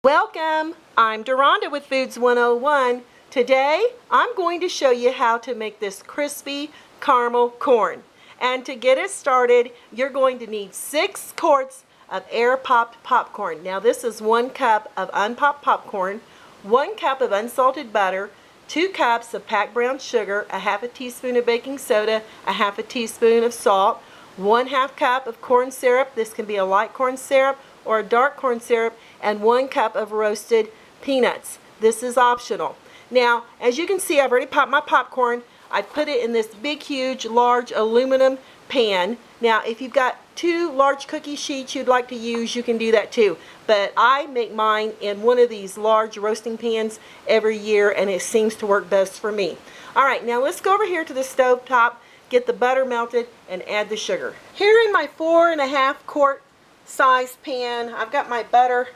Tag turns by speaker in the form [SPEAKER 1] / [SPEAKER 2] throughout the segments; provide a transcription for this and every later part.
[SPEAKER 1] Welcome! I'm Deronda with Foods 101. Today I'm going to show you how to make this crispy caramel corn. And to get it started, you're going to need 6 quarts of air-popped popcorn. Now this is 1 cup of unpopped popcorn, 1 cup of unsalted butter, 2 cups of packed brown sugar, a half a teaspoon of baking soda, a half a teaspoon of salt, 1/2 cup of corn syrup. This can be a light corn syrup or a dark corn syrup, and 1 cup of roasted peanuts. This is optional. Now, as you can see, I've already popped my popcorn. I put it in this big, huge, large aluminum pan. Now, if you've got 2 large cookie sheets you'd like to use, you can do that too. But I make mine in one of these large roasting pans every year, and it seems to work best for me. All right, now let's go over here to the stove top, get the butter melted, and add the sugar. Here in my 4.5 quart size pan, I've got my butter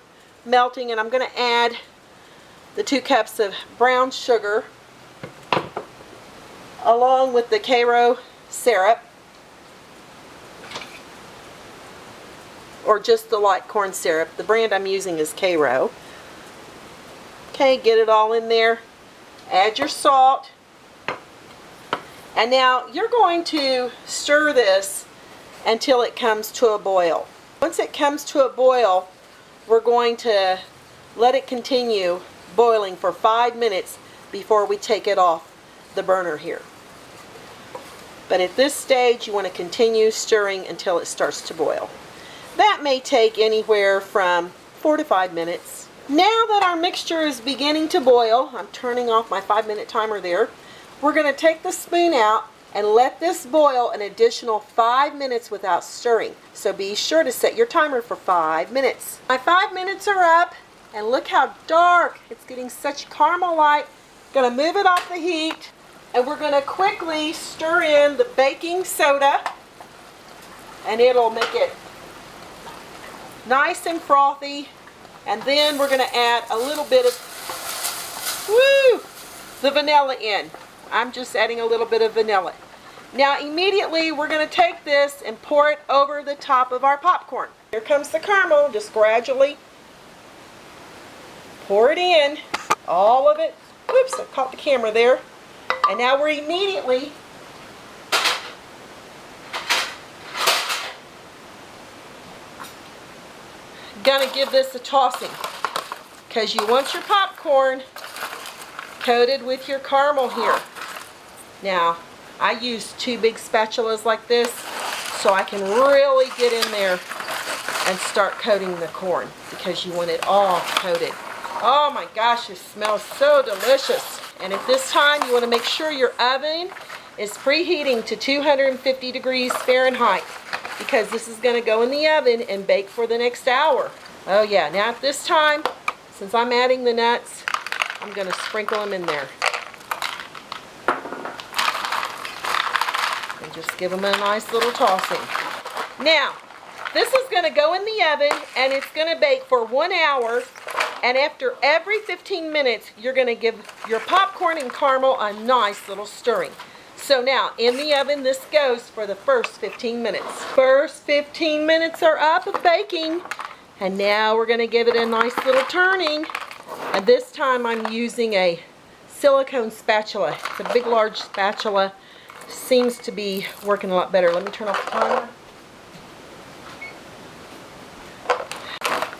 [SPEAKER 1] melting, and I'm going to add the 2 cups of brown sugar along with the Karo syrup, or just the light corn syrup. The brand I'm using is Karo. Okay, get it all in there. Add your salt. And now you're going to stir this until it comes to a boil. Once it comes to a boil, we're going to let it continue boiling for 5 minutes before we take it off the burner here. But at this stage, you want to continue stirring until it starts to boil. That may take anywhere from 4 to 5 minutes. Now that our mixture is beginning to boil, I'm turning off my 5-minute timer there. We're going to take the spoon out and let this boil an additional 5 minutes without stirring. So be sure to set your timer for 5 minutes. My 5 minutes are up, and look how dark. It's getting such caramel light. Going to move it off the heat, and we're going to quickly stir in the baking soda, and it'll make it nice and frothy. And then we're going to add a little bit of the vanilla in. I'm just adding a little bit of vanilla. Now immediately we're going to take this and pour it over the top of our popcorn. Here comes the caramel. Just gradually pour it in, all of it. Whoops, I caught the camera there. And now we're immediately going to give this a tossing, because you want your popcorn coated with your caramel here. Now, I use 2 big spatulas like this so I can really get in there and start coating the corn, because you want it all coated. Oh my gosh, it smells so delicious. And at this time, you want to make sure your oven is preheating to 250 degrees Fahrenheit, because this is going to go in the oven and bake for the next hour. Oh yeah, now at this time, since I'm adding the nuts, I'm going to sprinkle them in there. And just give them a nice little tossing. Now, this is going to go in the oven, and it's going to bake for 1 hour. And after every 15 minutes, you're going to give your popcorn and caramel a nice little stirring. So now, in the oven, this goes for the first 15 minutes. First 15 minutes are up of baking. And now we're going to give it a nice little turning. And this time I'm using a silicone spatula. It's a big, large spatula. Seems to be working a lot better. Let me turn off the timer.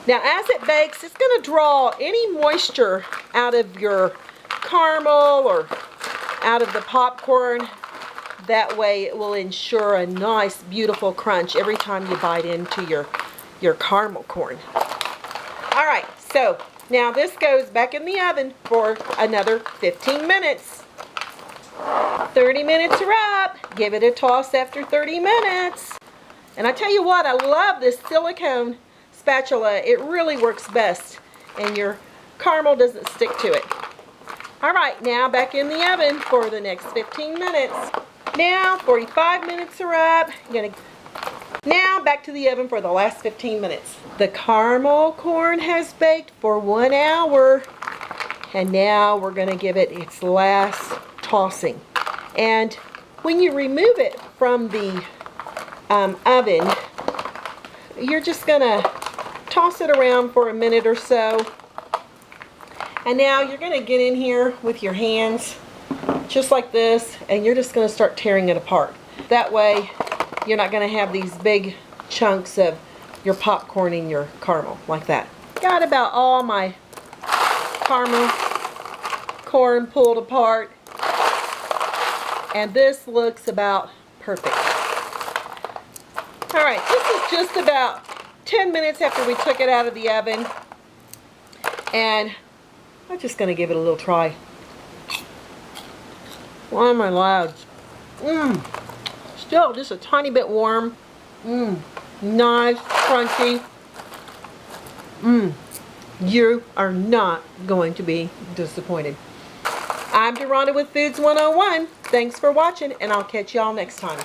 [SPEAKER 1] Now as it bakes, it's going to draw any moisture out of your caramel or out of the popcorn. That way it will ensure a nice, beautiful crunch every time you bite into your caramel corn. All right, so now this goes back in the oven for another 15 minutes. 30 minutes are up. Give it a toss after 30 minutes. And I tell you what, I love this silicone spatula. It really works best, and your caramel doesn't stick to it. All right, now back in the oven for the next 15 minutes. Now 45 minutes are up. Now back to the oven for the last 15 minutes. The caramel corn has baked for 1 hour, and now we're going to give it its last tossing. And when you remove it from the oven, you're just going to toss it around for a minute or so And now you're going to get in here with your hands just like this, and you're just going to start tearing it apart. That way you're not going to have these big chunks of your popcorn in your caramel like that. Got about all my caramel corn pulled apart, and this looks about perfect. Alright, this is just about 10 minutes after we took it out of the oven, and I'm just going to give it a little try. Why am I loud? Still just a tiny bit warm. Nice, crunchy. You are not going to be disappointed. I'm Deronda with Foods 101. Thanks for watching, and I'll catch y'all next time.